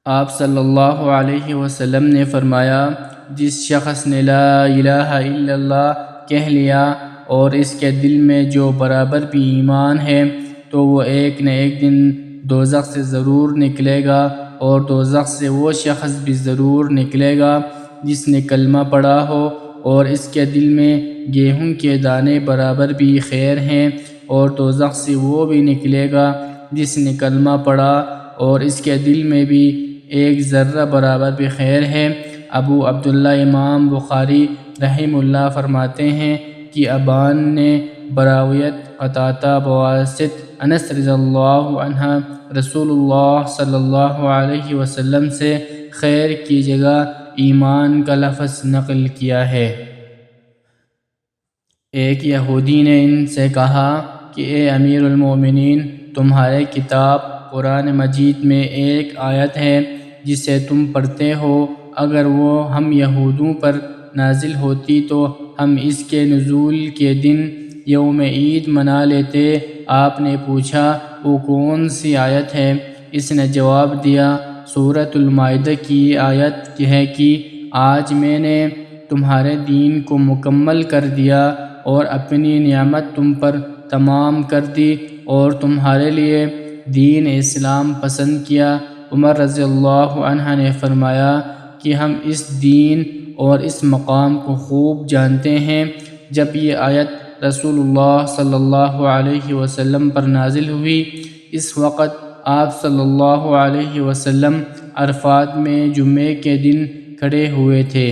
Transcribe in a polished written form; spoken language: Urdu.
آپ صلی اللہ علیہ وسلم نے فرمایا، جس شخص نے لا الہ الا اللہ کہہ لیا اور اس کے دل میں جو برابر بھی ایمان ہے تو وہ ایک نہ ایک دن دوزخ سے ضرور نکلے گا، اور دوزخ سے وہ شخص بھی ضرور نکلے گا جس نے کلمہ پڑھا ہو اور اس کے دل میں گیہوں کے دانے برابر بھی خیر ہیں، اور دوزخ سے وہ بھی نکلے گا جس نے کلمہ پڑھا اور اس کے دل میں بھی ایک ذرہ برابر بھی خیر ہے۔ ابو عبداللہ امام بخاری رحمہ اللہ فرماتے ہیں کہ ابان نے براویت قطادہ بواسط انس رضی اللہ عنہ رسول اللہ صلی اللہ علیہ وسلم سے خیر کی جگہ ایمان کا لفظ نقل کیا ہے۔ ایک یہودی نے ان سے کہا کہ اے امیر المومنین، تمہارے کتاب قرآن مجید میں ایک آیت ہے جسے تم پڑھتے ہو، اگر وہ ہم یہودوں پر نازل ہوتی تو ہم اس کے نزول کے دن یوم عید منا لیتے۔ آپ نے پوچھا وہ کون سی آیت ہے؟ اس نے جواب دیا، سورۃ المائدہ کی آیت ہے کہ آج میں نے تمہارے دین کو مکمل کر دیا اور اپنی نعمت تم پر تمام کر دی اور تمہارے لیے دین اسلام پسند کیا۔ عمر رضی اللہ عنہ نے فرمایا کہ ہم اس دین اور اس مقام کو خوب جانتے ہیں۔ جب یہ آیت رسول اللہ صلی اللہ علیہ وسلم پر نازل ہوئی، اس وقت آپ صلی اللہ علیہ وسلم عرفات میں جمعے کے دن کھڑے ہوئے تھے۔